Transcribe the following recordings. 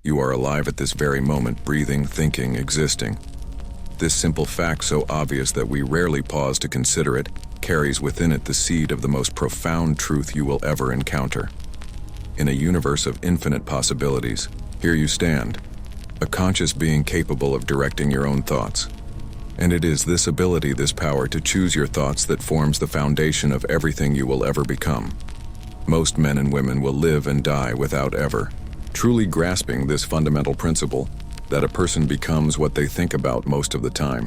You are alive at this very moment, breathing, thinking, existing. This simple fact, so obvious that we rarely pause to consider it, carries within it the seed of the most profound truth you will ever encounter. In a universe of infinite possibilities, here you stand, a conscious being capable of directing your own thoughts. And it is this ability, this power to choose your thoughts that forms the foundation of everything you will ever become. Most men and women will live and die without ever truly grasping this fundamental principle that a person becomes what they think about most of the time.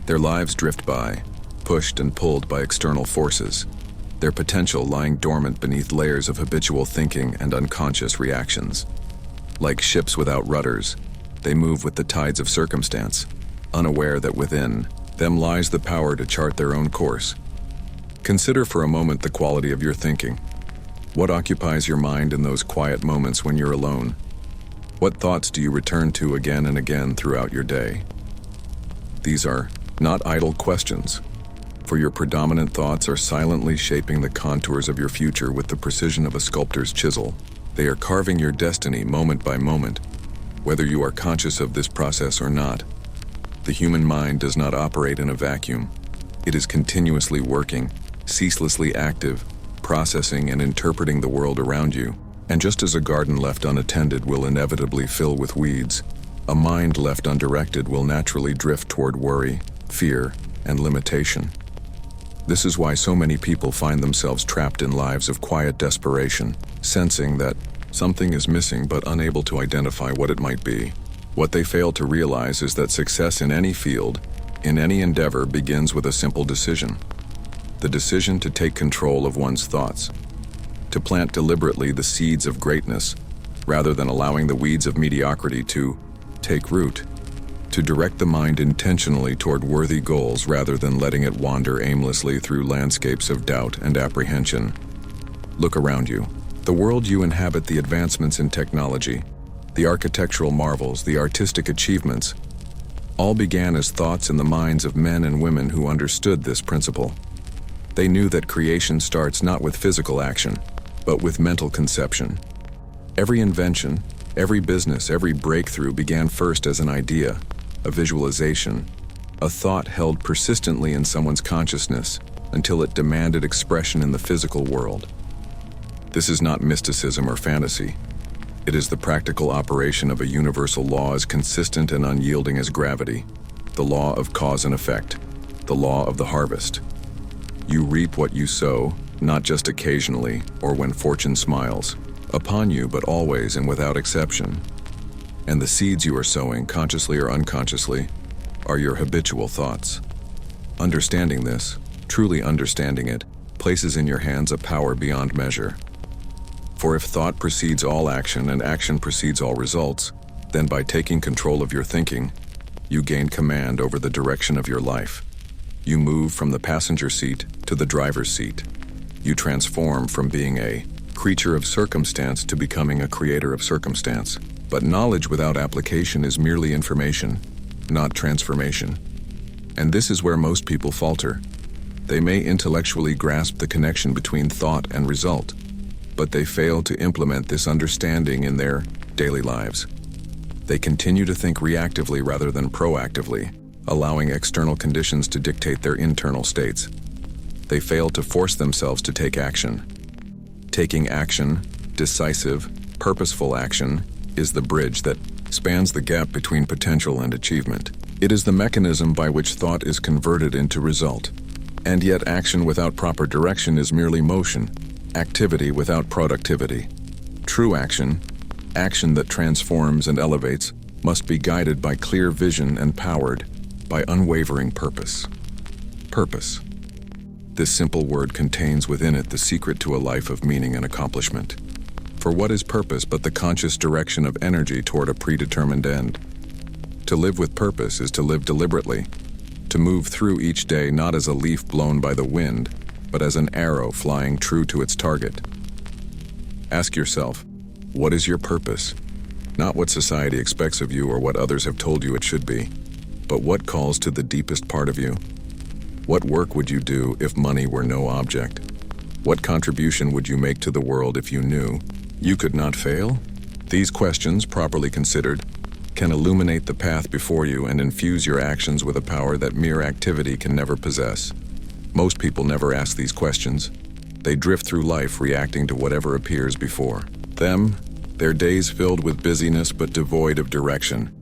Their lives drift by, pushed and pulled by external forces, their potential lying dormant beneath layers of habitual thinking and unconscious reactions. Like ships without rudders, they move with the tides of circumstance, unaware that within them lies the power to chart their own course. Consider for a moment the quality of your thinking. What occupies your mind in those quiet moments when you're alone? What thoughts do you return to again and again throughout your day? These are not idle questions, for your predominant thoughts are silently shaping the contours of your future with the precision of a sculptor's chisel. They are carving your destiny moment by moment, whether you are conscious of this process or not. The human mind does not operate in a vacuum. It is continuously working, ceaselessly active, processing and interpreting the world around you. And just as a garden left unattended will inevitably fill with weeds, a mind left undirected will naturally drift toward worry, fear, and limitation. This is why so many people find themselves trapped in lives of quiet desperation, sensing that something is missing but unable to identify what it might be. What they fail to realize is that success in any field, in any endeavor, begins with a simple decision. The decision to take control of one's thoughts, to plant deliberately the seeds of greatness, rather than allowing the weeds of mediocrity to take root, to direct the mind intentionally toward worthy goals rather than letting it wander aimlessly through landscapes of doubt and apprehension. Look around you. The world you inhabit, the advancements in technology, the architectural marvels, the artistic achievements, all began as thoughts in the minds of men and women who understood this principle. They knew that creation starts not with physical action, but with mental conception. Every invention, every business, every breakthrough began first as an idea, a visualization, a thought held persistently in someone's consciousness until it demanded expression in the physical world. This is not mysticism or fantasy. It is the practical operation of a universal law as consistent and unyielding as gravity, the law of cause and effect, the law of the harvest. You reap what you sow, not just occasionally or when fortune smiles upon you, but always and without exception. And the seeds you are sowing, consciously or unconsciously, are your habitual thoughts. Understanding this, truly understanding it, places in your hands a power beyond measure. For if thought precedes all action and action precedes all results, then by taking control of your thinking, you gain command over the direction of your life. You move from the passenger seat to the driver's seat. You transform from being a creature of circumstance to becoming a creator of circumstance. But knowledge without application is merely information, not transformation. And this is where most people falter. They may intellectually grasp the connection between thought and result, but they fail to implement this understanding in their daily lives. They continue to think reactively rather than proactively, allowing external conditions to dictate their internal states. They fail to force themselves to take action. Taking action, decisive, purposeful action, is the bridge that spans the gap between potential and achievement. It is the mechanism by which thought is converted into result. And yet action without proper direction is merely motion, activity without productivity. True action, action that transforms and elevates, must be guided by clear vision and powered by unwavering purpose. Purpose. This simple word contains within it the secret to a life of meaning and accomplishment. For what is purpose but the conscious direction of energy toward a predetermined end? To live with purpose is to live deliberately, to move through each day not as a leaf blown by the wind, but as an arrow flying true to its target. Ask yourself, what is your purpose? Not what society expects of you or what others have told you it should be, but what calls to the deepest part of you? What work would you do if money were no object? What contribution would you make to the world if you knew you could not fail? These questions, properly considered, can illuminate the path before you and infuse your actions with a power that mere activity can never possess. Most people never ask these questions. They drift through life reacting to whatever appears before them, their days filled with busyness but devoid of direction.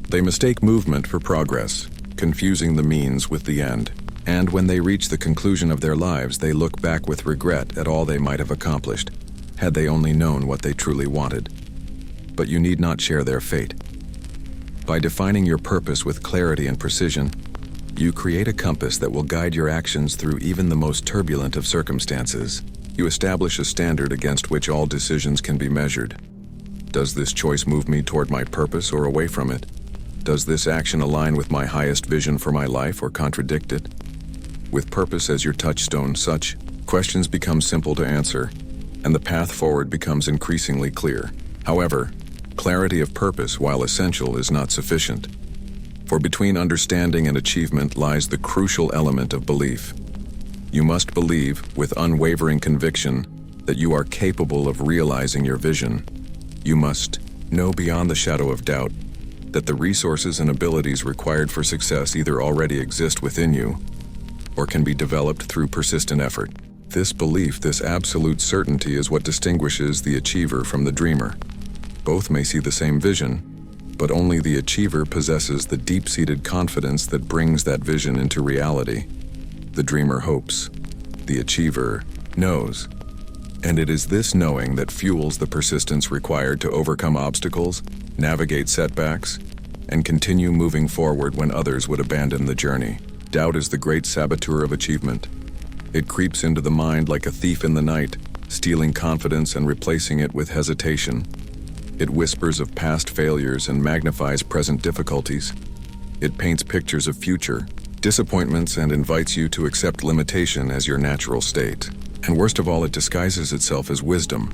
They mistake movement for progress, confusing the means with the end. And when they reach the conclusion of their lives, they look back with regret at all they might have accomplished, had they only known what they truly wanted. But you need not share their fate. By defining your purpose with clarity and precision, you create a compass that will guide your actions through even the most turbulent of circumstances. You establish a standard against which all decisions can be measured. Does this choice move me toward my purpose or away from it? Does this action align with my highest vision for my life or contradict it? With purpose as your touchstone, such questions become simple to answer, and the path forward becomes increasingly clear. However, clarity of purpose, while essential, is not sufficient. For between understanding and achievement lies the crucial element of belief. You must believe, with unwavering conviction, that you are capable of realizing your vision. You must know beyond the shadow of doubt that the resources and abilities required for success either already exist within you or can be developed through persistent effort. This belief, this absolute certainty, is what distinguishes the achiever from the dreamer. Both may see the same vision, but only the achiever possesses the deep-seated confidence that brings that vision into reality. The dreamer hopes. The achiever knows. And it is this knowing that fuels the persistence required to overcome obstacles, navigate setbacks, and continue moving forward when others would abandon the journey. Doubt is the great saboteur of achievement. It creeps into the mind like a thief in the night, stealing confidence and replacing it with hesitation. It whispers of past failures and magnifies present difficulties. It paints pictures of future disappointments and invites you to accept limitation as your natural state. And worst of all, it disguises itself as wisdom,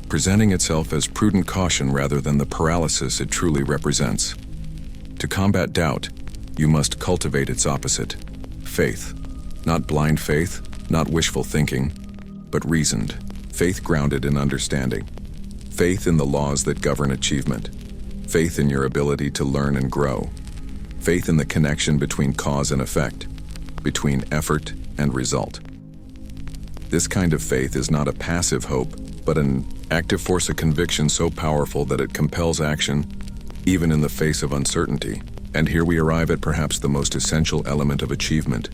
presenting itself as prudent caution rather than the paralysis it truly represents. To combat doubt, you must cultivate its opposite, faith. Not blind faith, not wishful thinking, but reasoned, faith grounded in understanding. Faith in the laws that govern achievement. Faith in your ability to learn and grow. Faith in the connection between cause and effect, between effort and result. This kind of faith is not a passive hope, but an active force of conviction so powerful that it compels action, even in the face of uncertainty. And here we arrive at perhaps the most essential element of achievement,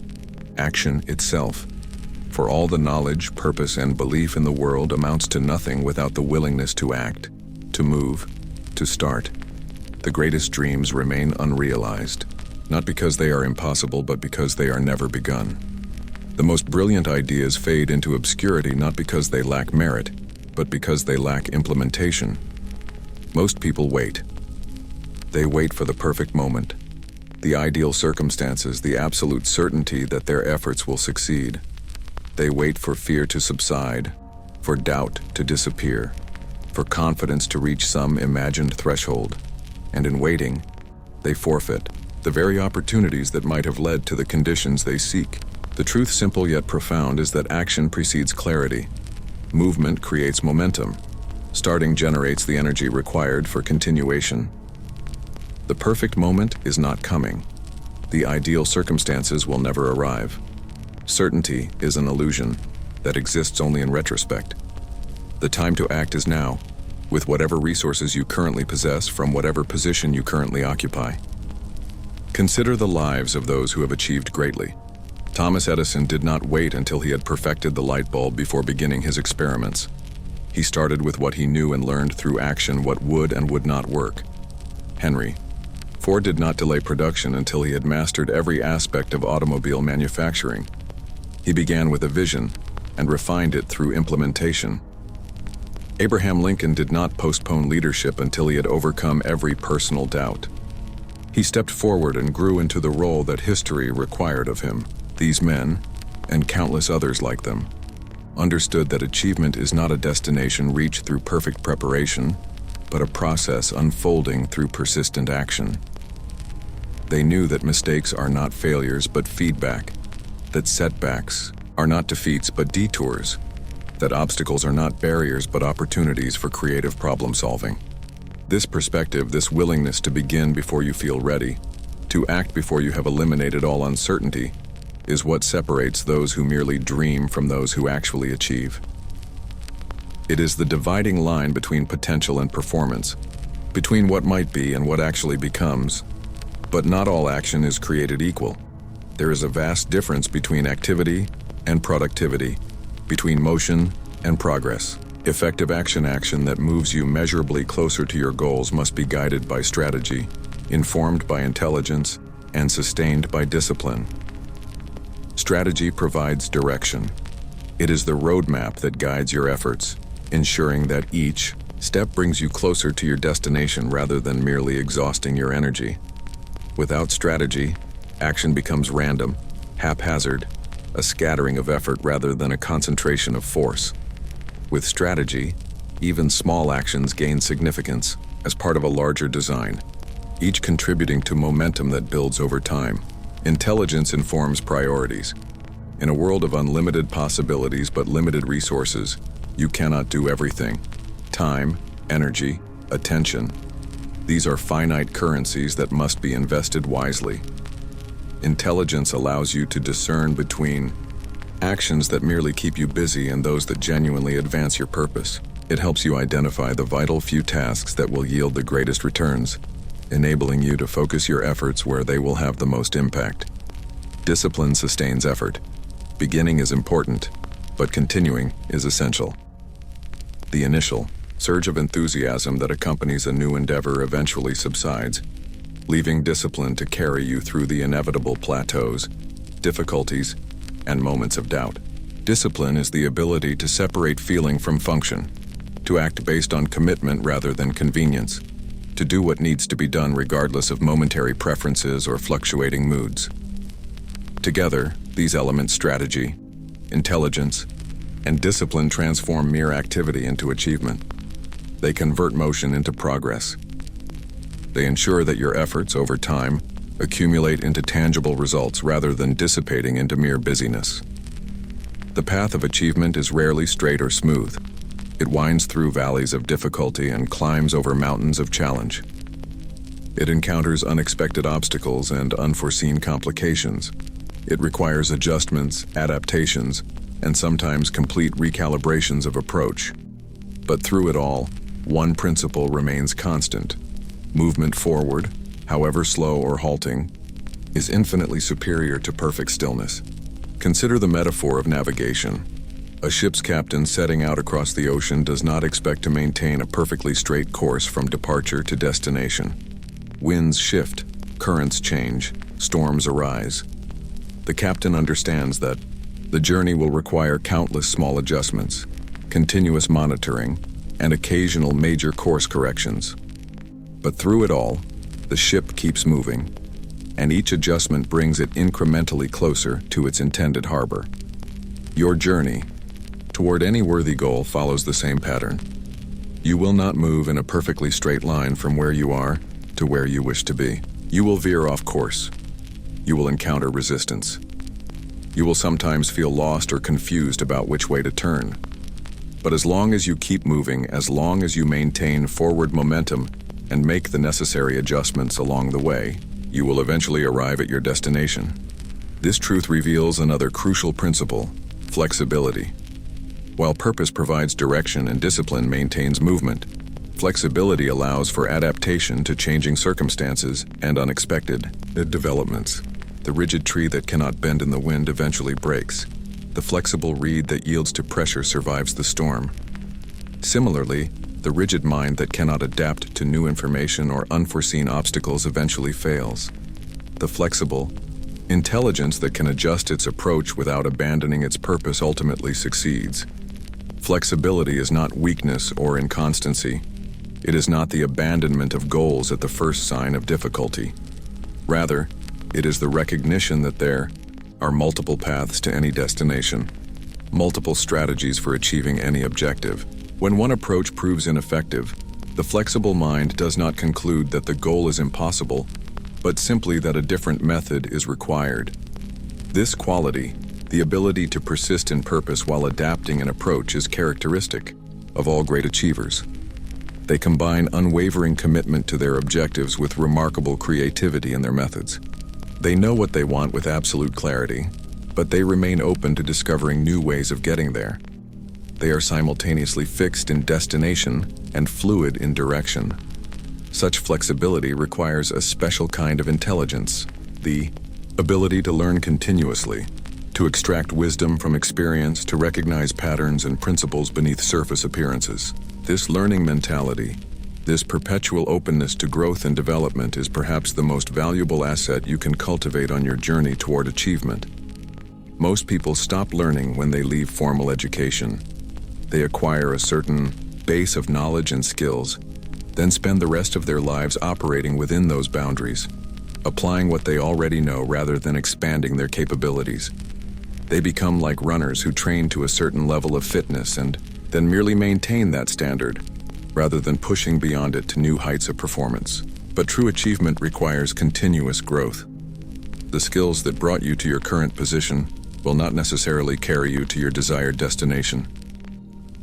action itself. For all the knowledge, purpose, and belief in the world amounts to nothing without the willingness to act, to move, to start. The greatest dreams remain unrealized, not because they are impossible, but because they are never begun. The most brilliant ideas fade into obscurity not because they lack merit, but because they lack implementation. Most people wait. They wait for the perfect moment, the ideal circumstances, the absolute certainty that their efforts will succeed. They wait for fear to subside, for doubt to disappear, for confidence to reach some imagined threshold. And in waiting, they forfeit the very opportunities that might have led to the conditions they seek. The truth, simple yet profound, is that action precedes clarity. Movement creates momentum. Starting generates the energy required for continuation. The perfect moment is not coming. The ideal circumstances will never arrive. Certainty is an illusion that exists only in retrospect. The time to act is now, with whatever resources you currently possess from whatever position you currently occupy. Consider the lives of those who have achieved greatly. Thomas Edison did not wait until he had perfected the light bulb before beginning his experiments. He started with what he knew and learned through action what would and would not work. Henry Ford did not delay production until he had mastered every aspect of automobile manufacturing. He began with a vision and refined it through implementation. Abraham Lincoln did not postpone leadership until he had overcome every personal doubt. He stepped forward and grew into the role that history required of him. These men, and countless others like them, understood that achievement is not a destination reached through perfect preparation, but a process unfolding through persistent action. They knew that mistakes are not failures but feedback, that setbacks are not defeats but detours, that obstacles are not barriers but opportunities for creative problem solving. This perspective, this willingness to begin before you feel ready, to act before you have eliminated all uncertainty, is what separates those who merely dream from those who actually achieve. It is the dividing line between potential and performance, between what might be and what actually becomes. But not all action is created equal. There is a vast difference between activity and productivity, between motion and progress. Effective action that moves you measurably closer to your goals must be guided by strategy, informed by intelligence, and sustained by discipline. Strategy provides direction. It is the roadmap that guides your efforts, ensuring that each step brings you closer to your destination rather than merely exhausting your energy. Without strategy, action becomes random, haphazard, a scattering of effort rather than a concentration of force. With strategy, even small actions gain significance as part of a larger design, each contributing to momentum that builds over time. Intelligence informs priorities. In a world of unlimited possibilities but limited resources, you cannot do everything. Time, energy, attention. These are finite currencies that must be invested wisely. Intelligence allows you to discern between actions that merely keep you busy and those that genuinely advance your purpose. It helps you identify the vital few tasks that will yield the greatest returns, enabling you to focus your efforts where they will have the most impact. Discipline sustains effort. Beginning is important, but continuing is essential. The initial surge of enthusiasm that accompanies a new endeavor eventually subsides, leaving discipline to carry you through the inevitable plateaus, difficulties, and moments of doubt. Discipline is the ability to separate feeling from function, to act based on commitment rather than convenience, to do what needs to be done regardless of momentary preferences or fluctuating moods. Together, these elements, strategy, intelligence, and discipline, transform mere activity into achievement. They convert motion into progress. They ensure that your efforts over time accumulate into tangible results rather than dissipating into mere busyness. The path of achievement is rarely straight or smooth. It winds through valleys of difficulty and climbs over mountains of challenge. It encounters unexpected obstacles and unforeseen complications. It requires adjustments, adaptations, and sometimes complete recalibrations of approach. But through it all, one principle remains constant. Movement forward, however slow or halting, is infinitely superior to perfect stillness. Consider the metaphor of navigation. A ship's captain setting out across the ocean does not expect to maintain a perfectly straight course from departure to destination. Winds shift, currents change, storms arise. The captain understands that the journey will require countless small adjustments, continuous monitoring, and occasional major course corrections. But through it all, the ship keeps moving, and each adjustment brings it incrementally closer to its intended harbor. Your journey toward any worthy goal follows the same pattern. You will not move in a perfectly straight line from where you are to where you wish to be. You will veer off course. You will encounter resistance. You will sometimes feel lost or confused about which way to turn. But as long as you keep moving, as long as you maintain forward momentum and make the necessary adjustments along the way, you will eventually arrive at your destination. This truth reveals another crucial principle: flexibility. While purpose provides direction and discipline maintains movement, flexibility allows for adaptation to changing circumstances and unexpected developments. The rigid tree that cannot bend in the wind eventually breaks. The flexible reed that yields to pressure survives the storm. Similarly, the rigid mind that cannot adapt to new information or unforeseen obstacles eventually fails. The flexible intelligence that can adjust its approach without abandoning its purpose ultimately succeeds. Flexibility is not weakness or inconstancy. It is not the abandonment of goals at the first sign of difficulty. Rather, it is the recognition that there are multiple paths to any destination, multiple strategies for achieving any objective. When one approach proves ineffective, the flexible mind does not conclude that the goal is impossible, but simply that a different method is required. This quality, the ability to persist in purpose while adapting an approach, is characteristic of all great achievers. They combine unwavering commitment to their objectives with remarkable creativity in their methods. They know what they want with absolute clarity, but they remain open to discovering new ways of getting there. They are simultaneously fixed in destination and fluid in direction. Such flexibility requires a special kind of intelligence, the ability to learn continuously, to extract wisdom from experience, to recognize patterns and principles beneath surface appearances. This learning mentality, this perpetual openness to growth and development is perhaps the most valuable asset you can cultivate on your journey toward achievement. Most people stop learning when they leave formal education. They acquire a certain base of knowledge and skills, then spend the rest of their lives operating within those boundaries, applying what they already know rather than expanding their capabilities. They become like runners who train to a certain level of fitness and then merely maintain that standard, rather than pushing beyond it to new heights of performance. But true achievement requires continuous growth. The skills that brought you to your current position will not necessarily carry you to your desired destination.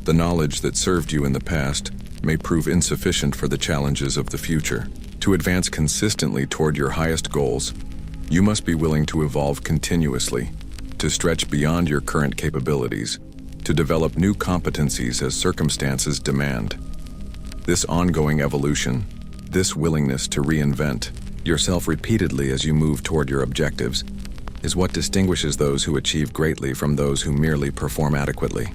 The knowledge that served you in the past may prove insufficient for the challenges of the future. To advance consistently toward your highest goals, you must be willing to evolve continuously, to stretch beyond your current capabilities, to develop new competencies as circumstances demand. This ongoing evolution, this willingness to reinvent yourself repeatedly as you move toward your objectives, is what distinguishes those who achieve greatly from those who merely perform adequately.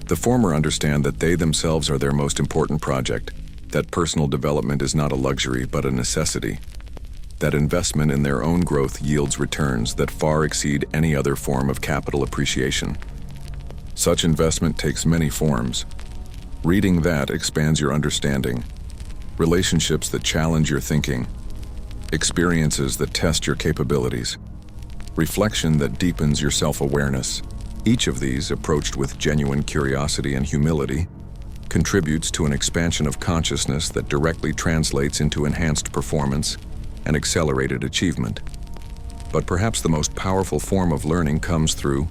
The former understand that they themselves are their most important project, that personal development is not a luxury but a necessity, that investment in their own growth yields returns that far exceed any other form of capital appreciation. Such investment takes many forms. Reading that expands your understanding, relationships that challenge your thinking, experiences that test your capabilities, reflection that deepens your self-awareness. Each of these, approached with genuine curiosity and humility, contributes to an expansion of consciousness that directly translates into enhanced performance and accelerated achievement. But perhaps the most powerful form of learning comes through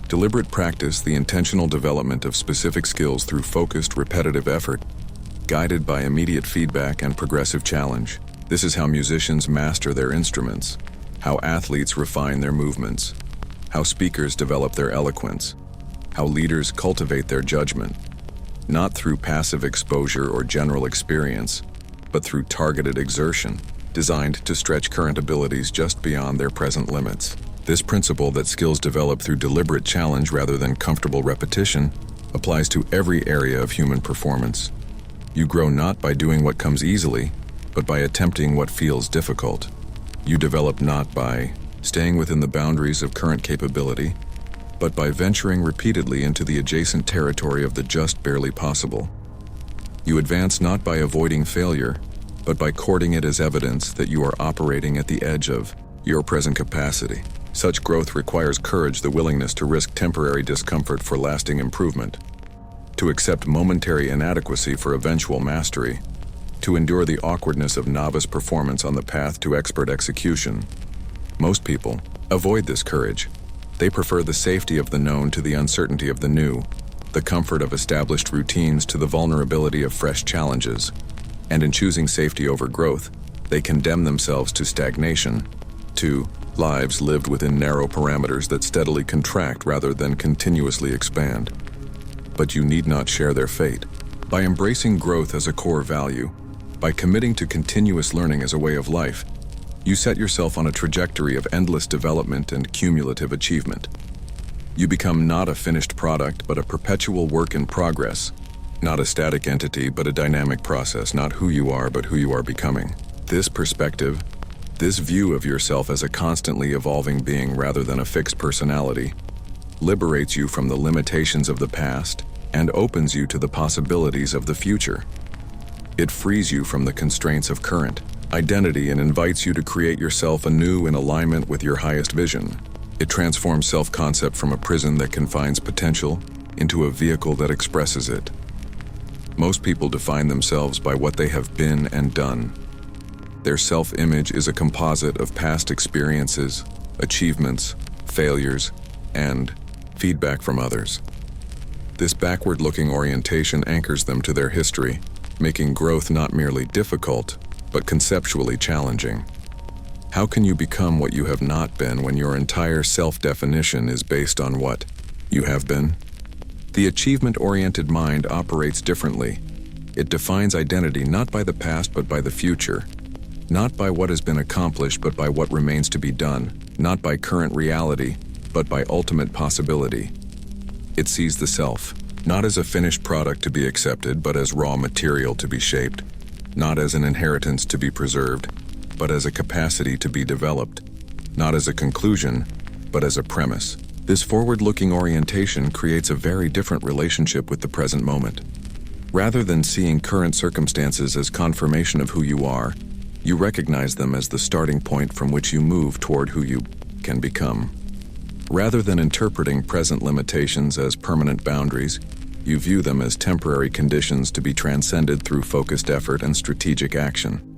deliberate practice, the intentional development of specific skills through focused, repetitive effort, guided by immediate feedback and progressive challenge. This is how musicians master their instruments, how athletes refine their movements, how speakers develop their eloquence, how leaders cultivate their judgment, not through passive exposure or general experience, but through targeted exertion, designed to stretch current abilities just beyond their present limits. This principle that skills develop through deliberate challenge rather than comfortable repetition applies to every area of human performance. You grow not by doing what comes easily, but by attempting what feels difficult. You develop not by staying within the boundaries of current capability, but by venturing repeatedly into the adjacent territory of the just barely possible. You advance not by avoiding failure, but by courting it as evidence that you are operating at the edge of your present capacity. Such growth requires courage, the willingness to risk temporary discomfort for lasting improvement, to accept momentary inadequacy for eventual mastery, to endure the awkwardness of novice performance on the path to expert execution. Most people avoid this courage. They prefer the safety of the known to the uncertainty of the new, the comfort of established routines to the vulnerability of fresh challenges. And in choosing safety over growth, they condemn themselves to stagnation, to lives lived within narrow parameters that steadily contract rather than continuously expand. But you need not share their fate. By embracing growth as a core value, by committing to continuous learning as a way of life, you set yourself on a trajectory of endless development and cumulative achievement. You become not a finished product, but a perpetual work in progress, not a static entity, but a dynamic process, not who you are, but who you are becoming. This perspective, this view of yourself as a constantly evolving being rather than a fixed personality, liberates you from the limitations of the past and opens you to the possibilities of the future. It frees you from the constraints of current identity and invites you to create yourself anew in alignment with your highest vision. It transforms self-concept from a prison that confines potential into a vehicle that expresses it. Most people define themselves by what they have been and done. Their self-image is a composite of past experiences, achievements, failures, and feedback from others. This backward-looking orientation anchors them to their history, making growth not merely difficult, but conceptually challenging. How can you become what you have not been when your entire self-definition is based on what you have been? The achievement-oriented mind operates differently. It defines identity not by the past but by the future, not by what has been accomplished but by what remains to be done, not by current reality but by ultimate possibility. It sees the self, not as a finished product to be accepted but as raw material to be shaped, not as an inheritance to be preserved, but as a capacity to be developed, not as a conclusion, but as a premise. This forward-looking orientation creates a very different relationship with the present moment. Rather than seeing current circumstances as confirmation of who you are, you recognize them as the starting point from which you move toward who you can become. Rather than interpreting present limitations as permanent boundaries, you view them as temporary conditions to be transcended through focused effort and strategic action.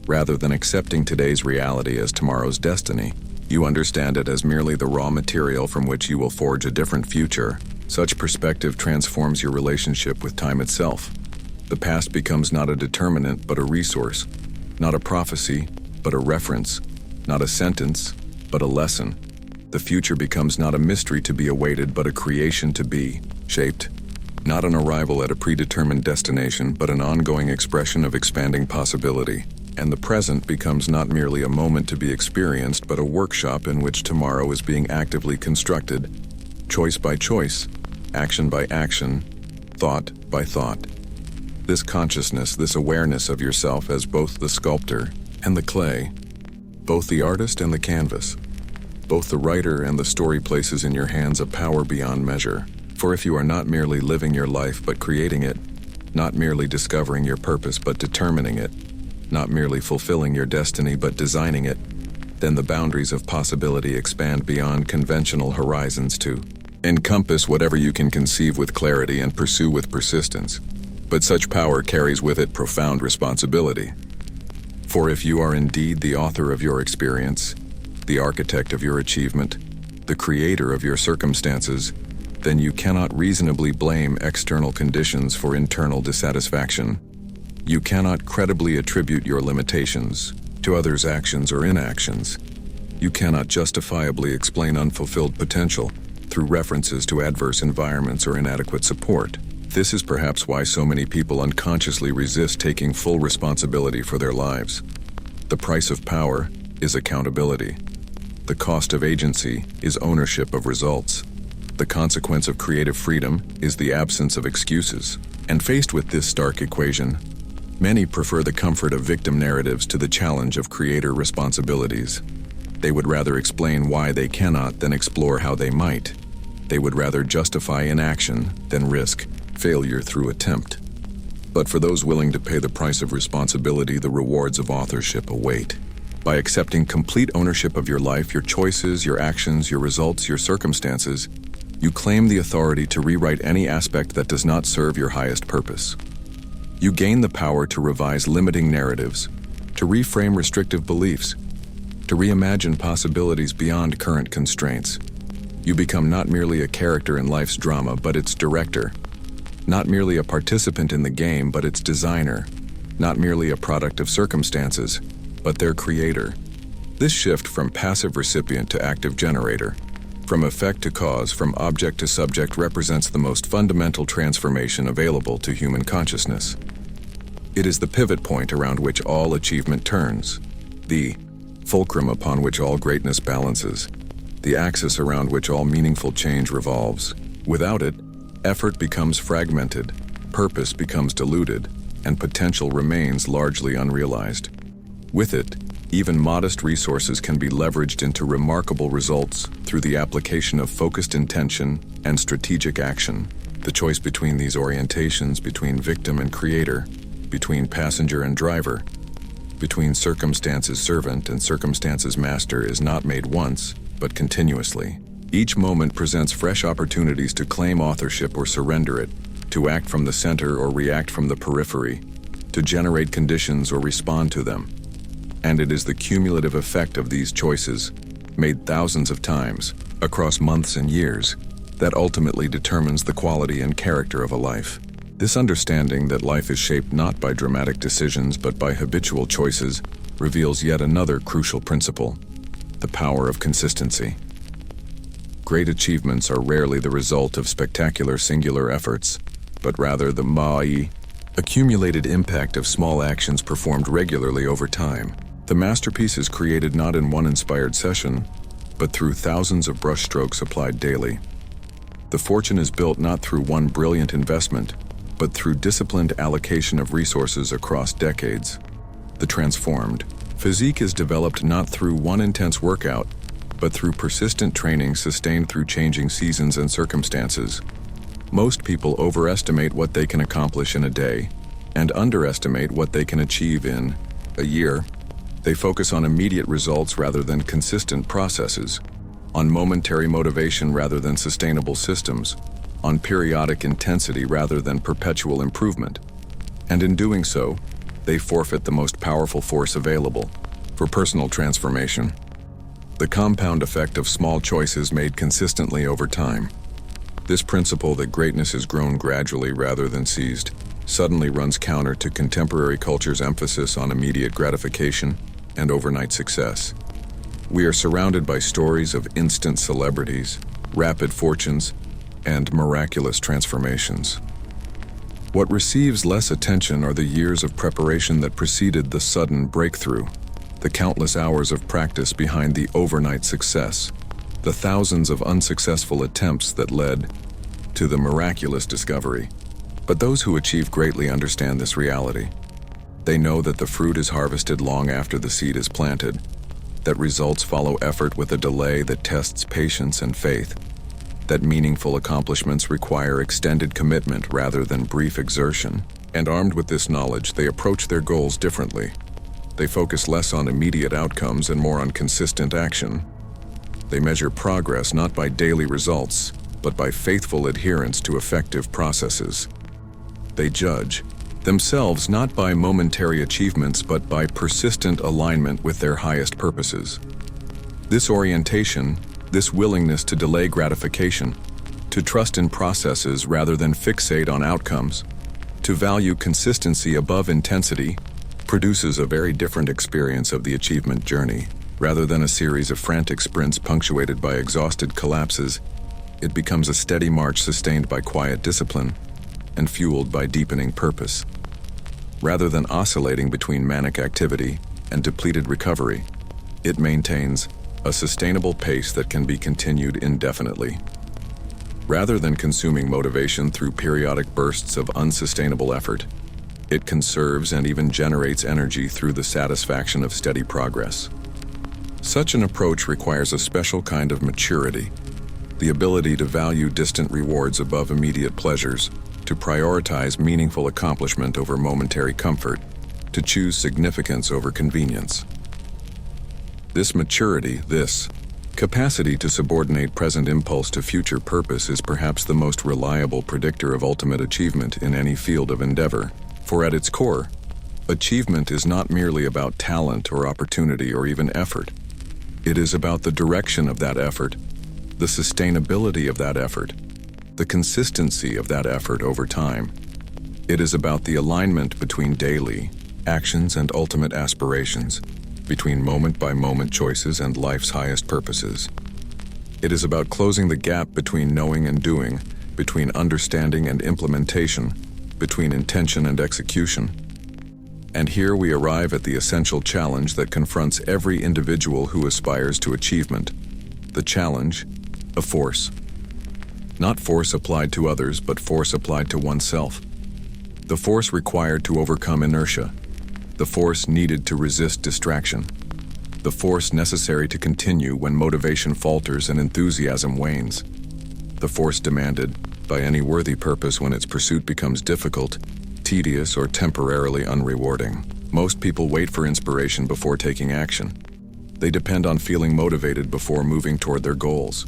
Rather than accepting today's reality as tomorrow's destiny, you understand it as merely the raw material from which you will forge a different future. Such perspective transforms your relationship with time itself. The past becomes not a determinant but a resource, not a prophecy but a reference, not a sentence but a lesson. The future becomes not a mystery to be awaited but a creation to be shaped. Not an arrival at a predetermined destination but an ongoing expression of expanding possibility. And the present becomes not merely a moment to be experienced, but a workshop in which tomorrow is being actively constructed, choice by choice, action by action, thought by thought. This consciousness, this awareness of yourself as both the sculptor and the clay, both the artist and the canvas, both the writer and the story places in your hands a power beyond measure. For if you are not merely living your life but creating it, not merely discovering your purpose but determining it, not merely fulfilling your destiny but designing it, then the boundaries of possibility expand beyond conventional horizons to encompass whatever you can conceive with clarity and pursue with persistence. But such power carries with it profound responsibility. For if you are indeed the author of your experience, the architect of your achievement, the creator of your circumstances, then you cannot reasonably blame external conditions for internal dissatisfaction. You cannot credibly attribute your limitations to others' actions or inactions. You cannot justifiably explain unfulfilled potential through references to adverse environments or inadequate support. This is perhaps why so many people unconsciously resist taking full responsibility for their lives. The price of power is accountability. The cost of agency is ownership of results. The consequence of creative freedom is the absence of excuses. And faced with this stark equation, many prefer the comfort of victim narratives to the challenge of creator responsibilities. They would rather explain why they cannot than explore how they might. They would rather justify inaction than risk failure through attempt. But for those willing to pay the price of responsibility, the rewards of authorship await. By accepting complete ownership of your life, your choices, your actions, your results, your circumstances, you claim the authority to rewrite any aspect that does not serve your highest purpose. You gain the power to revise limiting narratives, to reframe restrictive beliefs, to reimagine possibilities beyond current constraints. You become not merely a character in life's drama, but its director. Not merely a participant in the game, but its designer. Not merely a product of circumstances, but their creator. This shift from passive recipient to active generator, from effect to cause, from object to subject represents the most fundamental transformation available to human consciousness. It is the pivot point around which all achievement turns, the fulcrum upon which all greatness balances, the axis around which all meaningful change revolves. Without it, effort becomes fragmented, purpose becomes diluted, and potential remains largely unrealized. With it, even modest resources can be leveraged into remarkable results through the application of focused intention and strategic action. The choice between these orientations, between victim and creator, between passenger and driver, between circumstances servant and circumstances master is not made once, but continuously. Each moment presents fresh opportunities to claim authorship or surrender it, to act from the center or react from the periphery, to generate conditions or respond to them. And it is the cumulative effect of these choices, made thousands of times, across months and years, that ultimately determines the quality and character of a life. This understanding that life is shaped not by dramatic decisions but by habitual choices reveals yet another crucial principle: the power of consistency. Great achievements are rarely the result of spectacular singular efforts, but rather the accumulated impact of small actions performed regularly over time. The masterpiece is created not in one inspired session, but through thousands of brushstrokes applied daily. The fortune is built not through one brilliant investment, but through disciplined allocation of resources across decades. The transformed physique is developed not through one intense workout, but through persistent training sustained through changing seasons and circumstances. Most people overestimate what they can accomplish in a day and underestimate what they can achieve in a year. They focus on immediate results rather than consistent processes, on momentary motivation rather than sustainable systems, on periodic intensity rather than perpetual improvement. And in doing so, they forfeit the most powerful force available for personal transformation: the compound effect of small choices made consistently over time. This principle that greatness is grown gradually rather than seized suddenly runs counter to contemporary culture's emphasis on immediate gratification and overnight success. We are surrounded by stories of instant celebrities, rapid fortunes, and miraculous transformations. What receives less attention are the years of preparation that preceded the sudden breakthrough, the countless hours of practice behind the overnight success, the thousands of unsuccessful attempts that led to the miraculous discovery. But those who achieve greatly understand this reality. They know that the fruit is harvested long after the seed is planted, that results follow effort with a delay that tests patience and faith, that meaningful accomplishments require extended commitment rather than brief exertion. And armed with this knowledge, they approach their goals differently. They focus less on immediate outcomes and more on consistent action. They measure progress not by daily results, but by faithful adherence to effective processes. They judge themselves not by momentary achievements but by persistent alignment with their highest purposes. This orientation, this willingness to delay gratification, to trust in processes rather than fixate on outcomes, to value consistency above intensity, produces a very different experience of the achievement journey. Rather than a series of frantic sprints punctuated by exhausted collapses, it becomes a steady march sustained by quiet discipline and fueled by deepening purpose. Rather than oscillating between manic activity and depleted recovery, it maintains a sustainable pace that can be continued indefinitely. Rather than consuming motivation through periodic bursts of unsustainable effort, it conserves and even generates energy through the satisfaction of steady progress. Such an approach requires a special kind of maturity, the ability to value distant rewards above immediate pleasures, to prioritize meaningful accomplishment over momentary comfort, to choose significance over convenience. This maturity, this capacity to subordinate present impulse to future purpose is perhaps the most reliable predictor of ultimate achievement in any field of endeavor. For at its core, achievement is not merely about talent or opportunity or even effort. It is about the direction of that effort, the sustainability of that effort, the consistency of that effort over time. It is about the alignment between daily actions and ultimate aspirations, between moment-by-moment choices and life's highest purposes. It is about closing the gap between knowing and doing, between understanding and implementation, between intention and execution. And here we arrive at the essential challenge that confronts every individual who aspires to achievement: the challenge of force. Not force applied to others, but force applied to oneself. The force required to overcome inertia. The force needed to resist distraction. The force necessary to continue when motivation falters and enthusiasm wanes. The force demanded by any worthy purpose when its pursuit becomes difficult, tedious, or temporarily unrewarding. Most people wait for inspiration before taking action. They depend on feeling motivated before moving toward their goals.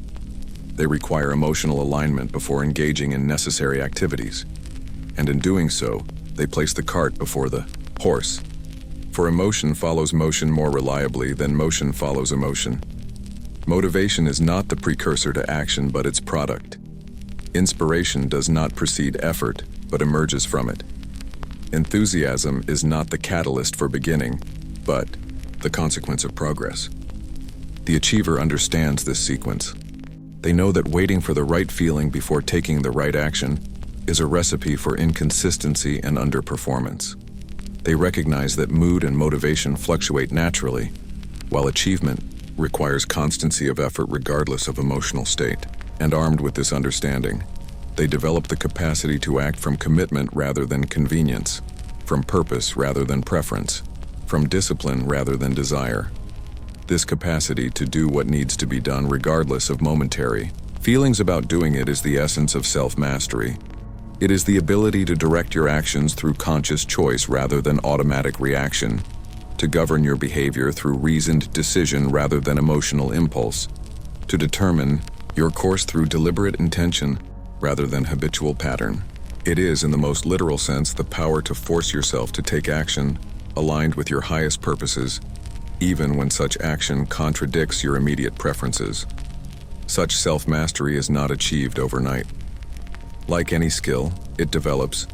They require emotional alignment before engaging in necessary activities. And in doing so, they place the cart before the horse. For emotion follows motion more reliably than motion follows emotion. Motivation is not the precursor to action, but its product. Inspiration does not precede effort, but emerges from it. Enthusiasm is not the catalyst for beginning, but the consequence of progress. The achiever understands this sequence. They know that waiting for the right feeling before taking the right action is a recipe for inconsistency and underperformance. They recognize that mood and motivation fluctuate naturally, while achievement requires constancy of effort regardless of emotional state. And armed with this understanding, they develop the capacity to act from commitment rather than convenience, from purpose rather than preference, from discipline rather than desire. This capacity to do what needs to be done regardless of momentary feelings about doing it is the essence of self-mastery. It is the ability to direct your actions through conscious choice rather than automatic reaction, to govern your behavior through reasoned decision rather than emotional impulse, to determine your course through deliberate intention rather than habitual pattern. It is, in the most literal sense, the power to force yourself to take action aligned with your highest purposes, even when such action contradicts your immediate preferences. Such self-mastery is not achieved overnight. Like any skill, it develops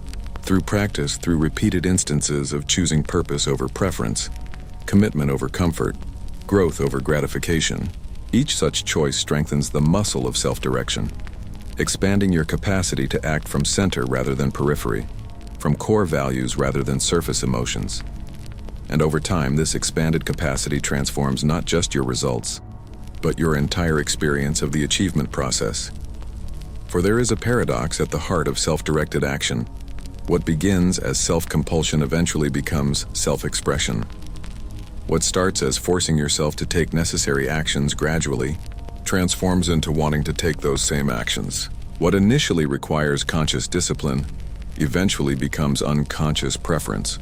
through practice, through repeated instances of choosing purpose over preference, commitment over comfort, growth over gratification. Each such choice strengthens the muscle of self-direction, expanding your capacity to act from center rather than periphery, from core values rather than surface emotions. And over time, this expanded capacity transforms not just your results, but your entire experience of the achievement process. For there is a paradox at the heart of self-directed action. What begins as self-compulsion eventually becomes self-expression. What starts as forcing yourself to take necessary actions gradually transforms into wanting to take those same actions. What initially requires conscious discipline eventually becomes unconscious preference.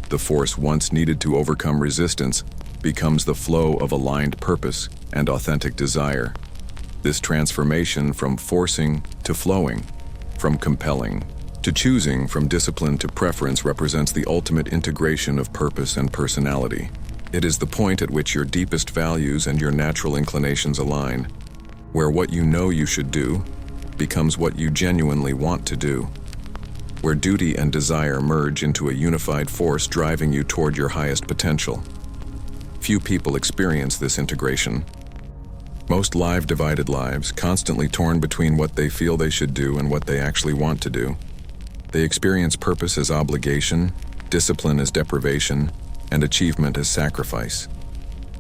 The force once needed to overcome resistance becomes the flow of aligned purpose and authentic desire. This transformation from forcing to flowing, from compelling to choosing, from discipline to preference represents the ultimate integration of purpose and personality. It is the point at which your deepest values and your natural inclinations align, where what you know you should do becomes what you genuinely want to do, where duty and desire merge into a unified force driving you toward your highest potential. Few people experience this integration. Most live divided lives, constantly torn between what they feel they should do and what they actually want to do. They experience purpose as obligation, discipline as deprivation, and achievement as sacrifice.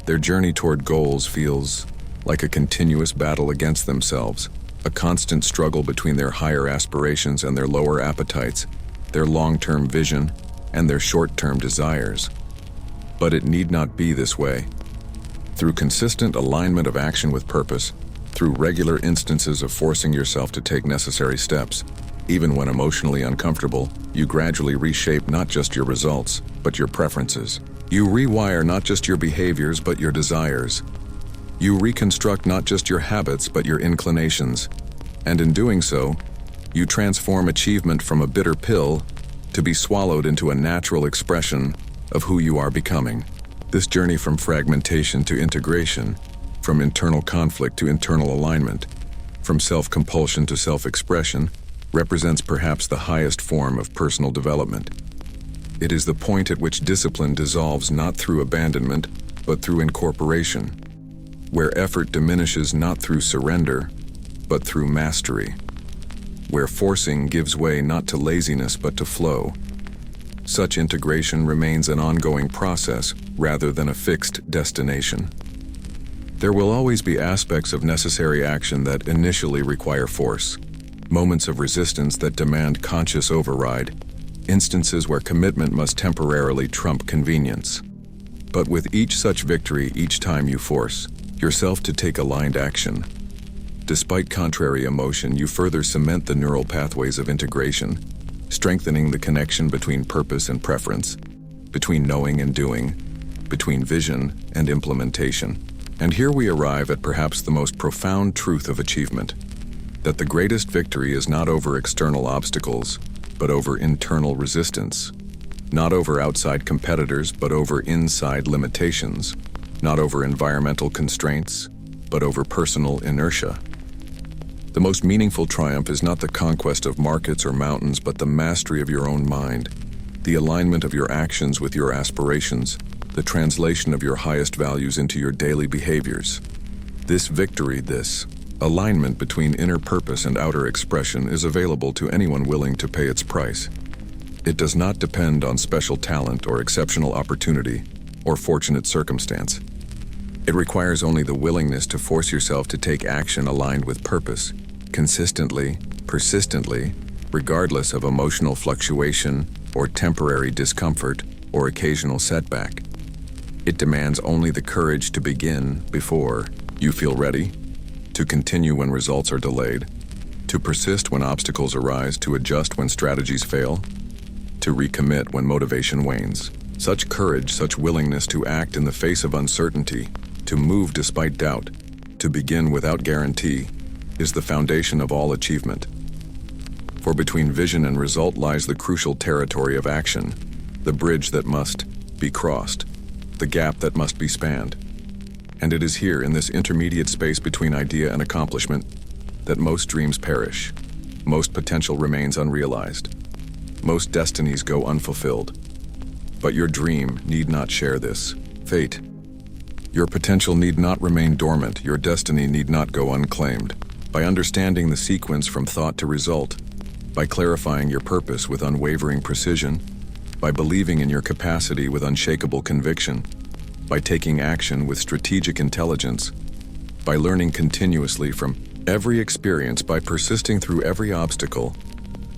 Their journey toward goals feels like a continuous battle against themselves, a constant struggle between their higher aspirations and their lower appetites, their long-term vision and their short-term desires. But it need not be this way. Through consistent alignment of action with purpose, through regular instances of forcing yourself to take necessary steps, even when emotionally uncomfortable, you gradually reshape not just your results, but your preferences. You rewire not just your behaviors, but your desires. You reconstruct not just your habits, but your inclinations. And in doing so, you transform achievement from a bitter pill to be swallowed into a natural expression of who you are becoming. This journey from fragmentation to integration, from internal conflict to internal alignment, from self-compulsion to self-expression, represents perhaps the highest form of personal development. It is the point at which discipline dissolves not through abandonment, but through incorporation, where effort diminishes not through surrender, but through mastery, where forcing gives way not to laziness but to flow. Such integration remains an ongoing process rather than a fixed destination. There will always be aspects of necessary action that initially require force, moments of resistance that demand conscious override, instances where commitment must temporarily trump convenience. But with each such victory, each time you force yourself to take aligned action, despite contrary emotion, you further cement the neural pathways of integration, strengthening the connection between purpose and preference, between knowing and doing, between vision and implementation. And here we arrive at perhaps the most profound truth of achievement, that the greatest victory is not over external obstacles, but over internal resistance, not over outside competitors, but over inside limitations, not over environmental constraints, but over personal inertia. The most meaningful triumph is not the conquest of markets or mountains, but the mastery of your own mind, the alignment of your actions with your aspirations, the translation of your highest values into your daily behaviors. This victory, this alignment between inner purpose and outer expression is available to anyone willing to pay its price. It does not depend on special talent or exceptional opportunity or fortunate circumstance. It requires only the willingness to force yourself to take action aligned with purpose, consistently, persistently, regardless of emotional fluctuation or temporary discomfort or occasional setback. It demands only the courage to begin before you feel ready, to continue when results are delayed, to persist when obstacles arise, to adjust when strategies fail, to recommit when motivation wanes. Such courage, such willingness to act in the face of uncertainty, to move despite doubt, to begin without guarantee, is the foundation of all achievement. For between vision and result lies the crucial territory of action, the bridge that must be crossed, the gap that must be spanned. And it is here, in this intermediate space between idea and accomplishment, that most dreams perish, most potential remains unrealized, most destinies go unfulfilled. But your dream need not share this fate. Your potential need not remain dormant, your destiny need not go unclaimed. By understanding the sequence from thought to result, by clarifying your purpose with unwavering precision, by believing in your capacity with unshakable conviction, by taking action with strategic intelligence, by learning continuously from every experience, by persisting through every obstacle,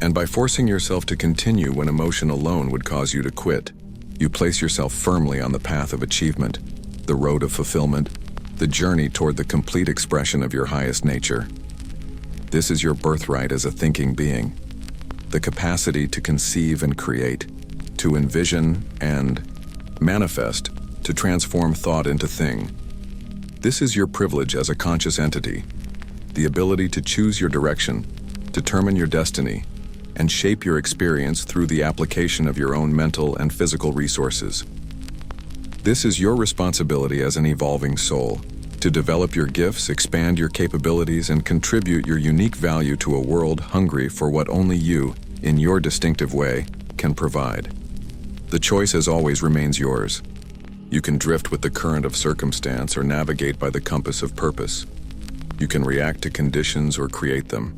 and by forcing yourself to continue when emotion alone would cause you to quit, you place yourself firmly on the path of achievement, the road of fulfillment, the journey toward the complete expression of your highest nature. This is your birthright as a thinking being, the capacity to conceive and create, to envision and manifest, to transform thought into thing. This is your privilege as a conscious entity, the ability to choose your direction, determine your destiny, and shape your experience through the application of your own mental and physical resources. This is your responsibility as an evolving soul, to develop your gifts, expand your capabilities, and contribute your unique value to a world hungry for what only you, in your distinctive way, can provide. The choice as always remains yours. You can drift with the current of circumstance or navigate by the compass of purpose. You can react to conditions or create them.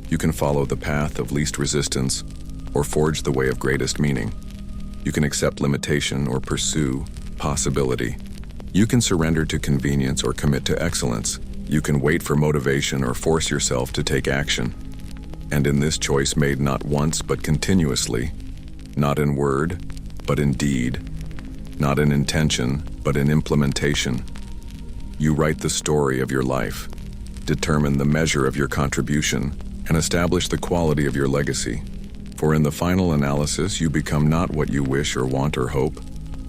You can follow the path of least resistance or forge the way of greatest meaning. You can accept limitation or pursue possibility. You can surrender to convenience or commit to excellence. You can wait for motivation or force yourself to take action. And in this choice made not once but continuously, not in word but in deed, not in intention but in implementation, you write the story of your life, determine the measure of your contribution, and establish the quality of your legacy. For in the final analysis, you become not what you wish or want or hope,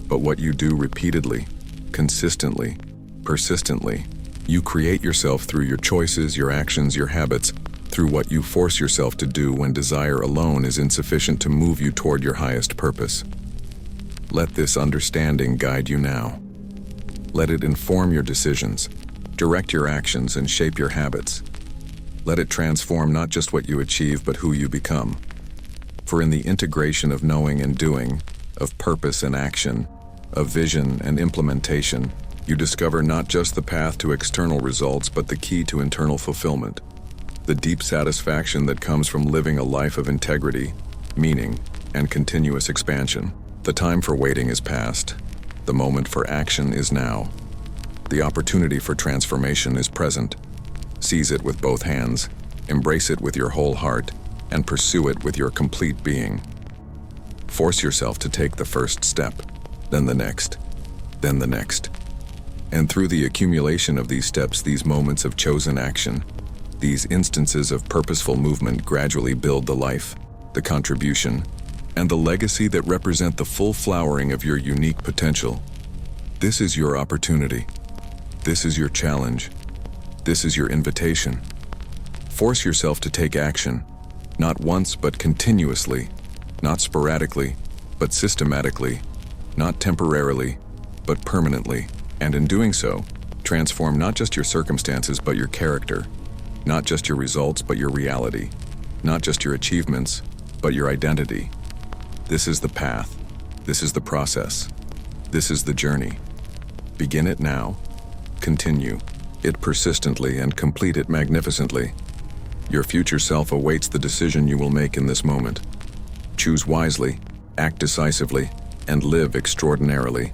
but what you do repeatedly, consistently, persistently. You create yourself through your choices, your actions, your habits, through what you force yourself to do when desire alone is insufficient to move you toward your highest purpose. Let this understanding guide you now. Let it inform your decisions, direct your actions, and shape your habits. Let it transform not just what you achieve, but who you become. For in the integration of knowing and doing, of purpose and action, of vision and implementation, you discover not just the path to external results, but the key to internal fulfillment. The deep satisfaction that comes from living a life of integrity, meaning, and continuous expansion. The time for waiting is past. The moment for action is now. The opportunity for transformation is present. Seize it with both hands, embrace it with your whole heart, and pursue it with your complete being. Force yourself to take the first step, then the next, then the next. And through the accumulation of these steps, these moments of chosen action, these instances of purposeful movement gradually build the life, the contribution, and the legacy that represent the full flowering of your unique potential. This is your opportunity. This is your challenge. This is your invitation. Force yourself to take action, not once but continuously, not sporadically, but systematically, not temporarily, but permanently, and in doing so, transform not just your circumstances but your character, Not just your results, but your reality. Not just your achievements, but your identity. This is the path. This is the process. This is the journey. Begin it now. Continue it persistently and complete it magnificently. Your future self awaits the decision you will make in this moment. Choose wisely, act decisively, and live extraordinarily.